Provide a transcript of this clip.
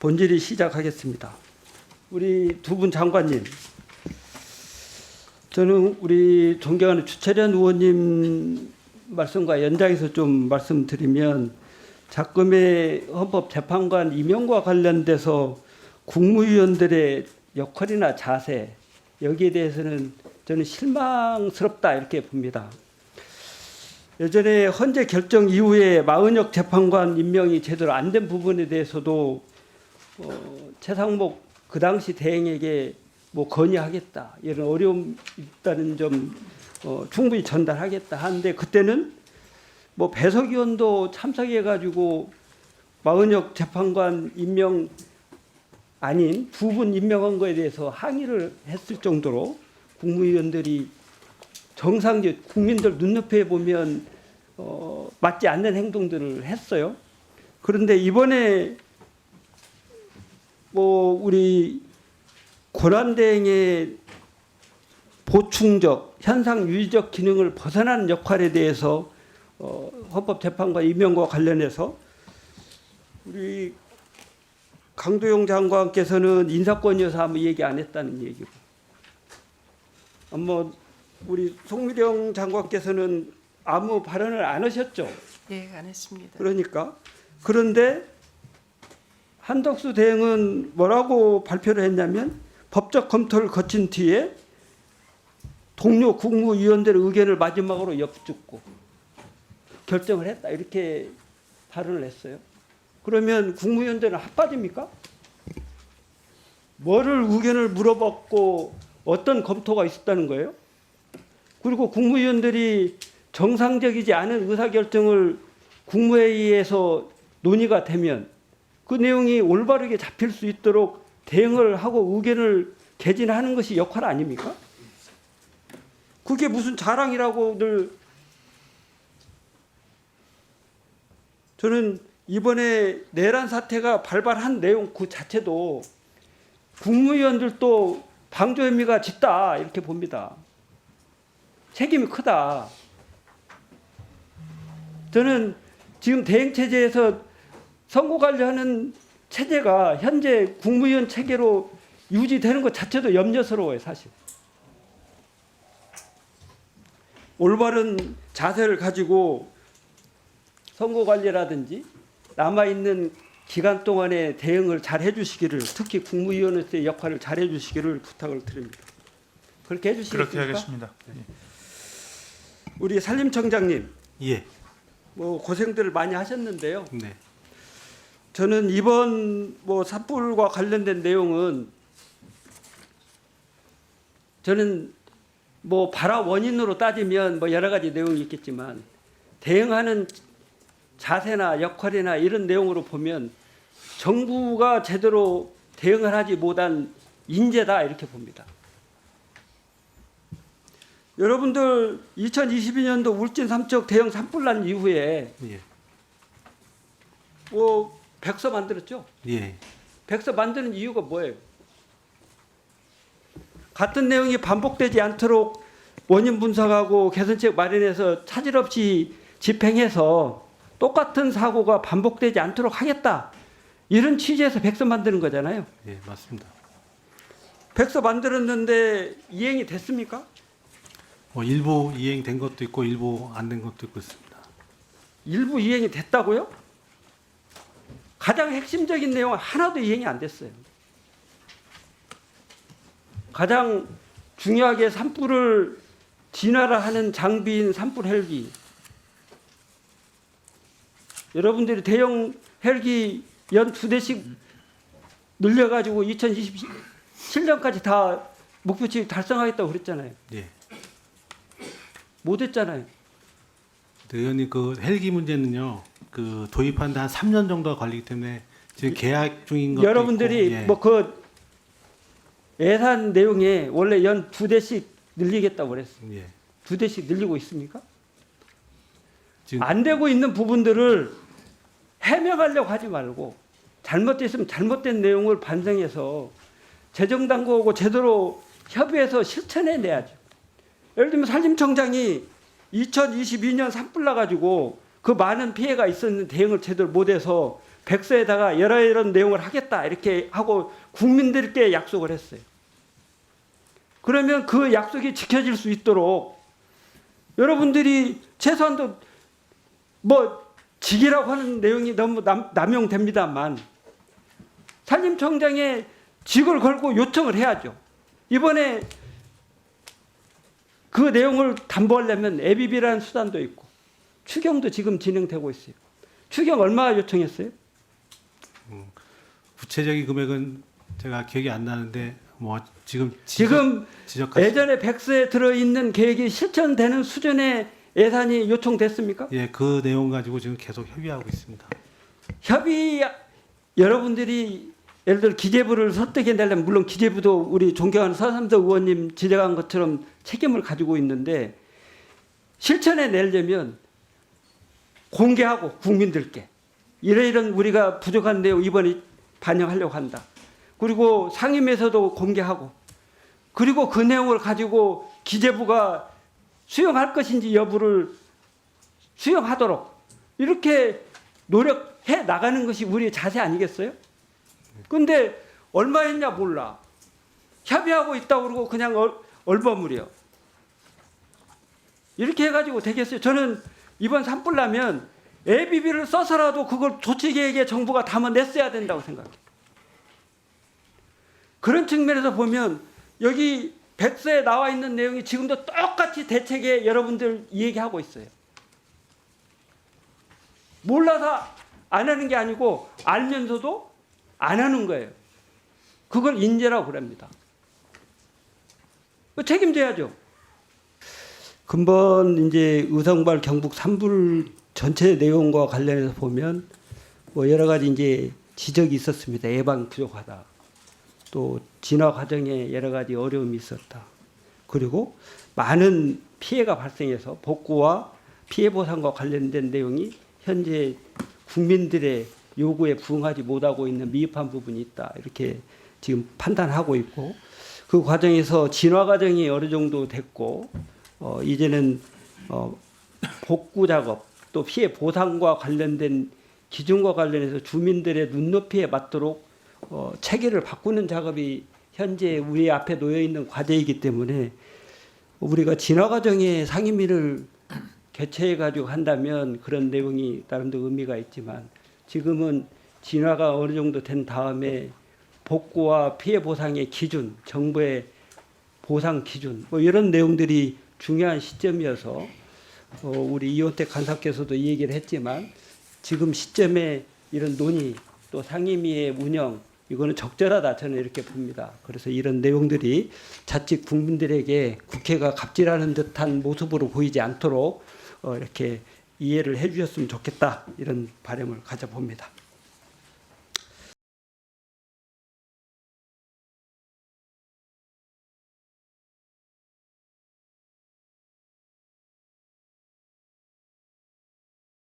본질이 시작하겠습니다. 우리 두 분 장관님, 저는 우리 존경하는 주철현 의원님 말씀과 연장해서 좀 말씀드리면, 작금의 헌법재판관 임용과 관련돼서 국무위원들의 역할이나 자세, 여기에 대해서는 저는 실망스럽다 이렇게 봅니다. 예전에 헌재 결정 이후에 마은혁 재판관 임명이 제대로 안 된 부분에 대해서도 최상목 그 당시 대행에게 뭐 건의하겠다, 이런 어려움이 있다는 점 충분히 전달하겠다 하는데, 그때는 뭐 배석위원도 참석해가지고 마은혁 재판관 임명 아닌 두 분 임명한 거에 대해서 항의를 했을 정도로 국무위원들이 정상적 국민들 눈높이에 보면 맞지 않는 행동들을 했어요. 그런데 이번에 뭐 우리 권한대행의 보충적, 현상 유지적 기능을 벗어나는 역할에 대해서 헌법재판관 임명과 관련해서 우리 강도영 장관께서는 인사권이어서 아무 얘기 안 했다는 얘기고, 뭐 우리 송미령 장관께서는 아무 발언을 안 하셨죠. 네, 안 했습니다. 그러니까 그런데 한덕수 대행은 뭐라고 발표를 했냐면, 법적 검토를 거친 뒤에 동료 국무위원들의 의견을 마지막으로 엿듣고 결정을 했다, 이렇게 발언을 했어요. 그러면 국무위원들은 핫바지입니까? 뭐를 의견을 물어봤고 어떤 검토가 있었다는 거예요? 그리고 국무위원들이 정상적이지 않은 의사결정을 국무회의에서 논의가 되면 그 내용이 올바르게 잡힐 수 있도록 대응을 하고 의견을 개진하는 것이 역할 아닙니까? 그게 무슨 자랑이라고들. 저는 이번에 내란 사태가 발발한 내용 그 자체도 국무위원들도 방조 혐의가 짙다 이렇게 봅니다. 책임이 크다. 저는 지금 대행 체제에서 선거 관리하는 체제가 현재 국무위원 체계로 유지되는 것 자체도 염려스러워요, 사실. 올바른 자세를 가지고 선거 관리라든지 남아있는 기간 동안에 대응을 잘 해주시기를, 특히 국무위원으로서의 역할을 잘 해주시기를 부탁을 드립니다. 그렇게 해주시겠습니까? 그렇게 하겠습니다. 우리 산림청장님, 예. 뭐 고생들을 많이 하셨는데요. 네. 저는 이번 뭐 산불과 관련된 내용은 저는 뭐 발화 원인으로 따지면 뭐 여러 가지 내용이 있겠지만, 대응하는 자세나 역할이나 이런 내용으로 보면 정부가 제대로 대응을 하지 못한 인재다 이렇게 봅니다. 여러분들 2022년도 울진 삼척 대형 산불 난 이후에 예. 뭐 백서 만들었죠. 예. 백서 만드는 이유가 뭐예요? 같은 내용이 반복되지 않도록 원인 분석하고 개선책 마련해서 차질 없이 집행해서 똑같은 사고가 반복되지 않도록 하겠다, 이런 취지에서 백서 만드는 거잖아요. 예, 맞습니다. 백서 만들었는데 이행이 됐습니까? 일부 이행된 것도 있고 일부 안 된 것도 있고 있습니다. 일부 이행이 됐다고요? 가장 핵심적인 내용은 하나도 이행이 안 됐어요. 가장 중요하게 산불을 진화하는 장비인 산불 헬기, 여러분들이 대형 헬기 연 2대씩 늘려가지고 2027년까지 다 목표치 달성하겠다고 그랬잖아요. 예. 못했잖아요. 의원님, 그 헬기 문제는요, 그 도입한 데 한 3년 정도가 걸리기 때문에 지금 계약 중인 것도 여러분들이 있고, 예. 뭐 그 예산 내용에 원래 연 2대씩 늘리겠다고 그랬어요. 예. 2대씩 늘리고 있습니까? 지금 안 되고 있는 부분들을 해명하려고 하지 말고, 잘못됐으면 잘못된 내용을 반성해서 재정당국하고 제대로 협의해서 실천해내야죠. 예를 들면 산림청장이 2022년 산불 나가지고 그 많은 피해가 있었는데 대응을 제대로 못해서 백서에다가 이런 내용을 하겠다 이렇게 하고 국민들께 약속을 했어요. 그러면 그 약속이 지켜질 수 있도록 여러분들이 최소한도 뭐 직이라고 하는 내용이 너무 남용됩니다만 산림청장에 직을 걸고 요청을 해야죠. 이번에 그 내용을 담보하려면 ABB라는 수단도 있고 추경도 지금 진행되고 있어요. 추경 얼마 요청했어요? 구체적인 금액은 제가 기억이 안 나는데 뭐 지금 예전에 백서에 들어있는 계획이 실천되는 수준의 예산이 요청됐습니까? 예, 그 내용 가지고 지금 계속 협의하고 있습니다. 협의 여러분들이 예를 들어 기재부를 설득해 내려면 물론 기재부도 우리 존경하는 서삼석 의원님 지적한 것처럼 책임을 가지고 있는데 실천해 내려면 공개하고 국민들께 이런 우리가 부족한 내용 이번에 반영하려고 한다. 그리고 상임에서도 공개하고 그리고 그 내용을 가지고 기재부가 수용할 것인지 여부를 수용하도록 이렇게 노력해 나가는 것이 우리의 자세 아니겠어요? 근데 얼마 했냐 몰라. 협의하고 있다고 그러고 그냥 얼버무려. 이렇게 해가지고 되겠어요? 저는 이번 산불 나면 ABB를 써서라도 그걸 조치계획에 정부가 담아냈어야 된다고 생각해요. 그런 측면에서 보면 여기 백서에 나와 있는 내용이 지금도 똑같이 대책에 여러분들 얘기하고 있어요. 몰라서 안 하는 게 아니고 알면서도 안 하는 거예요. 그걸 인재라고 그럽니다. 책임져야죠. 근본 이제 의성발 경북 산불 전체 내용과 관련해서 보면 뭐 여러 가지 이제 지적이 있었습니다. 예방 부족하다. 또 진화 과정에 여러 가지 어려움이 있었다. 그리고 많은 피해가 발생해서 복구와 피해 보상과 관련된 내용이 현재 국민들의 요구에 부응하지 못하고 있는 미흡한 부분이 있다. 이렇게 지금 판단하고 있고 그 과정에서 진화 과정이 어느 정도 됐고 이제는 복구 작업 또 피해 보상과 관련된 기준과 관련해서 주민들의 눈높이에 맞도록 체계를 바꾸는 작업이 현재 우리 앞에 놓여 있는 과제이기 때문에 우리가 진화 과정에 상임위를 개최해 가지고 한다면 그런 내용이 나름대로 의미가 있지만 지금은 진화가 어느 정도 된 다음에 복구와 피해 보상의 기준, 정부의 보상 기준 뭐 이런 내용들이 중요한 시점이어서 우리 이원택 간사께서도 이 얘기를 했지만 지금 시점에 이런 논의 또 상임위의 운영 이거는 적절하다 저는 이렇게 봅니다. 그래서 이런 내용들이 자칫 국민들에게 국회가 갑질하는 듯한 모습으로 보이지 않도록 이렇게 이해를 해주셨으면 좋겠다 이런 바람을 가져봅니다.